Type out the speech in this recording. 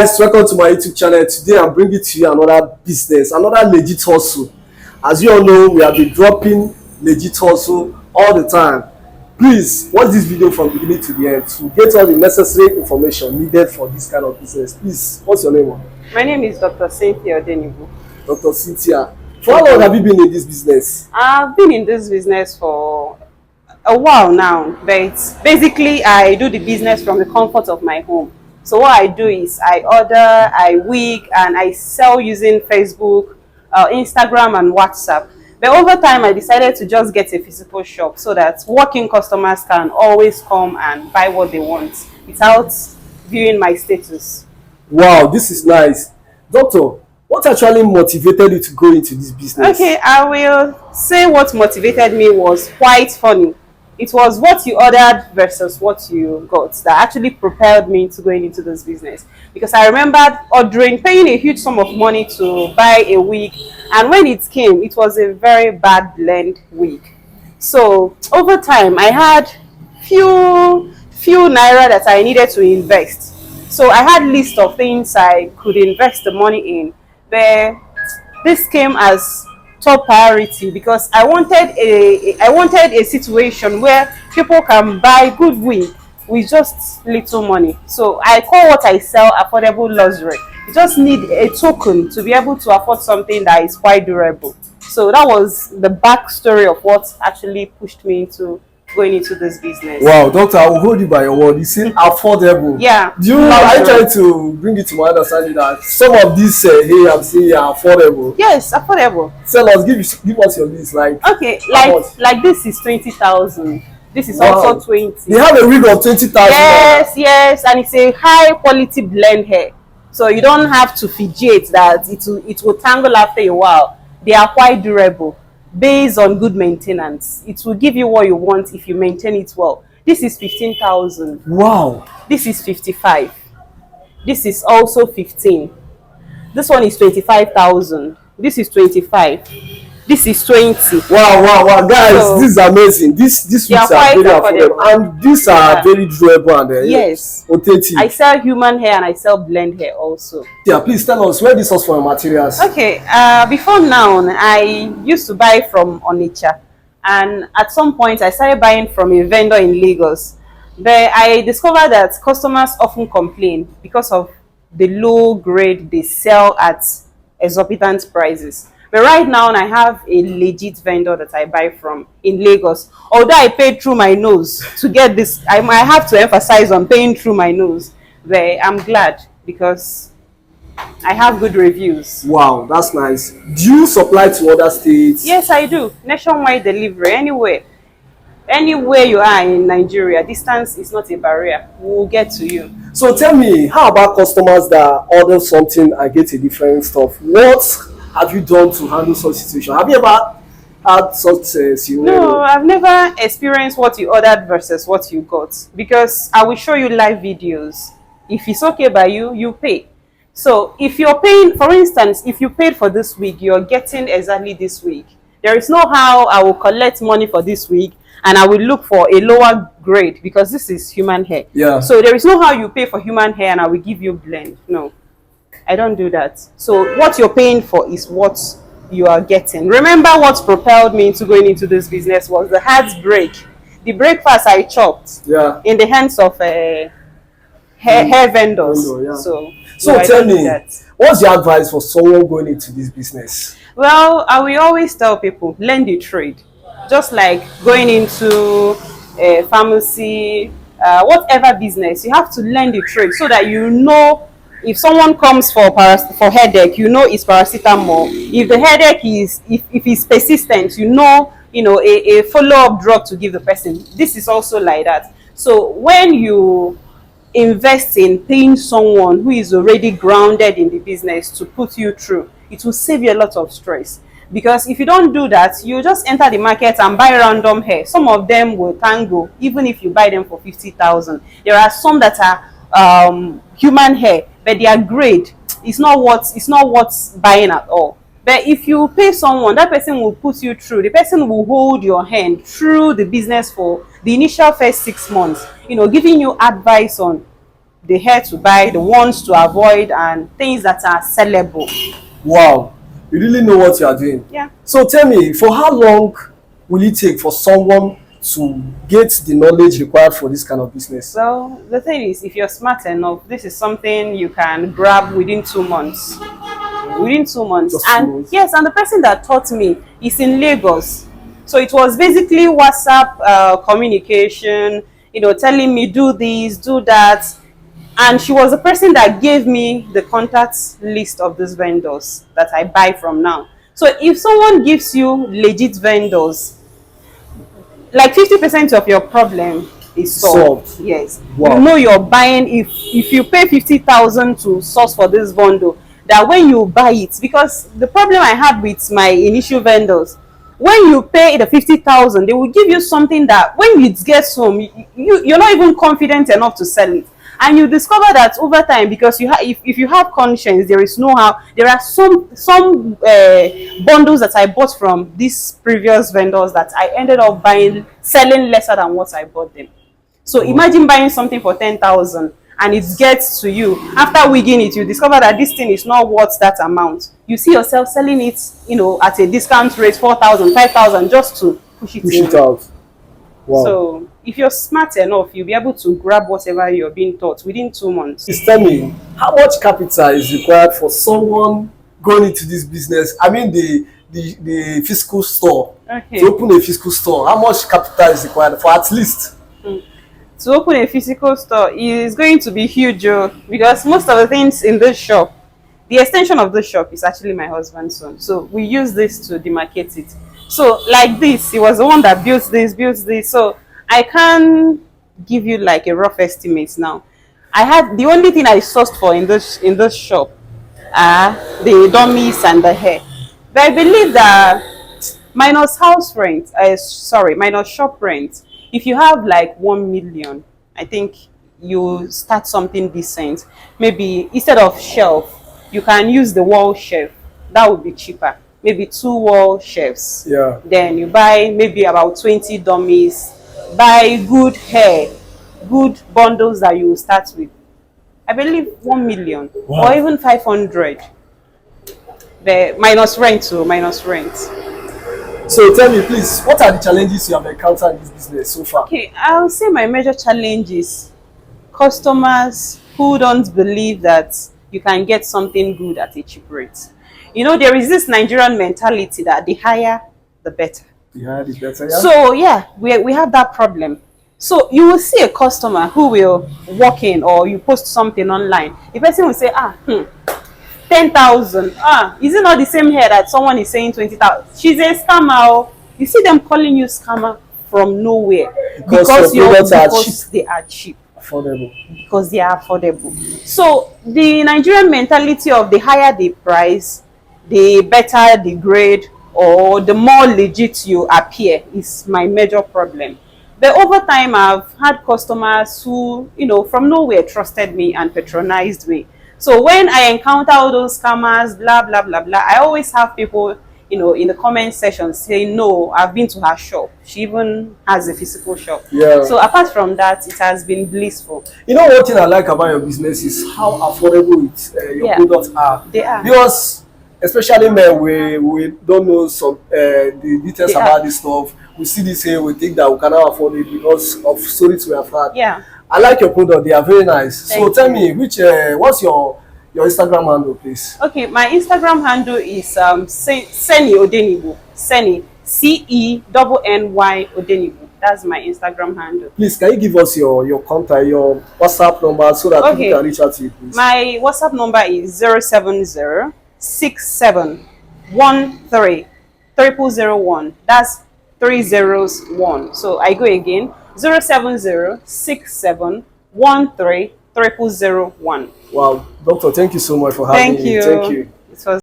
Guys, welcome to my YouTube channel. Today I'm bringing to you another business, another legit hustle. As you all know, we have been dropping legit hustle all the time. Please watch this video from beginning to the end to get all the necessary information needed for this kind of business. Please, what's your name? My name is Dr. Cynthia. Dr. Cynthia. For how long have you been in this business? I've been in this business for a while now, but basically I do the business from the comfort of my home. So what I do is I order, I wig, and I sell using Facebook, Instagram, and WhatsApp. But over time, I decided to just get a physical shop so that working customers can always come and buy what they want without viewing my status. Wow, this is nice. Doctor, what actually motivated you to go into this business? Okay, I will say what motivated me was quite funny. It was what you ordered versus what you got that actually propelled me into going into this business. Because I remembered paying a huge sum of money to buy a wig, and when it came, it was a very bad blend wig. So over time, I had few naira that I needed to invest. So I had list of things I could invest the money in, but this came as top priority because I wanted a situation where people can buy good wig with just little money. So I call what I sell affordable luxury. You just need a token to be able to afford something that is quite durable. So that was the backstory of what actually pushed me into going into this business. Wow, doctor, I will hold you by your word. You seem affordable. Yeah. Are you trying to bring it to my understanding that some of these hey, I'm saying are affordable? Yes, affordable. Tell us, give us your list. Like okay, like this is 20,000. This is wow. Also 20. You have a wig of 20,000. Yes, and it's a high quality blend hair, so you don't have to fidget that it will tangle after a while. They are quite durable. Based on good maintenance, it will give you what you want if you maintain it well. This is 15,000. Wow. This is 55. This is also 15. This one is 25,000. This is 25. This is 20. Wow, guys, so, this is amazing. These wigs are very affordable, and these are very durable and yes, authentic. I sell human hair and I sell blend hair also. Yeah, please tell us where this source for your materials. Okay, before now, I used to buy from Onitsha, and at some point I started buying from a vendor in Lagos. But I discovered that customers often complain because of the low grade they sell at exorbitant prices. But right now, I have a legit vendor that I buy from in Lagos. Although I paid through my nose to get this, I have to emphasize on paying through my nose. But I'm glad because I have good reviews. Wow, that's nice. Do you supply to other states? Yes, I do. Nationwide delivery, anywhere. Anywhere you are in Nigeria, distance is not a barrier. We'll get to you. So tell me, how about customers that order something and get a different stuff? What have you done to handle such situation? Have you ever had such scenario? No, I've never experienced what you ordered versus what you got, because I will show you live videos. If it's okay by you, you pay. So if you're paying, for instance, if you paid for this week, you're getting exactly this week. There is no how I will collect money for this week and I will look for a lower grade because this is human hair. Yeah. So there is no how you pay for human hair and I will give you blend. No. I don't do that. So what you're paying for is what you are getting. Remember what propelled me into going into this business was the heartbreak. The breakfast I chopped in the hands of hair vendors. Yeah. So tell me, what's your advice for someone going into this business? Well, I will always tell people, learn the trade. Just like going into a pharmacy, whatever business, you have to learn the trade so that you know. If someone comes for headache, you know it's paracetamol. If the headache is if it's persistent, you know a follow-up drug to give the person. This is also like that. So when you invest in paying someone who is already grounded in the business to put you through, it will save you a lot of stress. Because if you don't do that, you just enter the market and buy random hair. Some of them will tango, even if you buy them for 50,000. There are some that are human hair, but their grade is not worth buying at all. But if you pay someone, that person will put you through. The person will hold your hand through the business for the initial first 6 months, giving you advice on the hair to buy, the ones to avoid, and things that are sellable. Wow, you really know what you are doing. Yeah. So tell me, for how long will it take for someone to get the knowledge required for this kind of business? Well, the thing is, if you're smart enough, this is something you can grab within 2 months. Within 2 months. Just And 2 months. yes, and the person that taught me is in Lagos. So it was basically WhatsApp communication, telling me do this, do that. And she was the person that gave me the contact list of these vendors that I buy from now. So if someone gives you legit vendors, like 50% of your problem is solved. Yes. Wow. You know you're buying, if you pay 50,000 to source for this bundle, that when you buy it, because the problem I had with my initial vendors, when you pay the 50,000, they will give you something that when it gets home, you're not even confident enough to sell it. And you discover that over time, because if you have conscience, there is no how. There are some bundles that I bought from these previous vendors that I ended up selling lesser than what I bought them. So imagine buying something for 10,000 and it gets to you. After wigging it, you discover that this thing is not worth that amount. You see yourself selling it, at a discount rate, 4,000, 5,000, just to push it out. Wow. So if you're smart enough, you'll be able to grab whatever you're being taught within 2 months. Please tell me, how much capital is required for someone going into this business? I mean, the physical store. Okay. To open a physical store, how much capital is required for at least? To open a physical store is going to be huge, because most of the things in this shop, the extension of the shop is actually my husband's son. So we use this to demarcate it. So like this, he was the one that built this. So I can give you like a rough estimate now. The only thing I sourced for in this shop are the dummies and the hair. But I believe that minus house rent, minus shop rent, if you have like 1 million, I think you start something decent. Maybe instead of shelf, you can use the wall shelf. That would be cheaper. Maybe 2 wall shelves. Yeah. Then you buy maybe about 20 dummies. Buy good hair, good bundles that you will start with. I believe 1 million. Wow. Or even 500. The minus rent too, minus rent. So tell me, please, what are the challenges you have encountered in this business so far? Okay, I'll say my major challenge is customers who don't believe that you can get something good at a cheap rate. There is this Nigerian mentality that the higher, the better. The higher the better, yeah? So yeah, we have that problem. So you will see a customer who will walk in, or you post something online. The person will say, 10,000. Is it not the same hair that someone is saying 20,000? She's a scammer. You see them calling you scammer from nowhere because they are cheap. Affordable. Because they are affordable. So the Nigerian mentality of the higher the price, the better the grade, or the more legit you appear is my major problem. But over time, I've had customers who, from nowhere trusted me and patronized me. So when I encounter all those scammers, blah, blah, blah, blah, I always have people, in the comment section saying, no, I've been to her shop. She even has a physical shop. Yeah. So apart from that, it has been blissful. One thing I like about your business is how affordable your products are. They are. Because especially men, we don't know some the details about this stuff. We see this here, we think that we cannot afford it because of stories we have had. Yeah. I like your product, they are very nice. Thank so tell me, what's your Instagram handle, please? Okay, my Instagram handle is Cenny Odenibu. Cenny, Cenny Odenibu. That's my Instagram handle. Please, can you give us your contact, your WhatsApp number, so that people can reach out to you, please? My WhatsApp number is 070-6713-0001. That's 301. So I go again, 070-6713-0001. Wow, doctor, thank you so much for having me. Thank you. Thank you. It was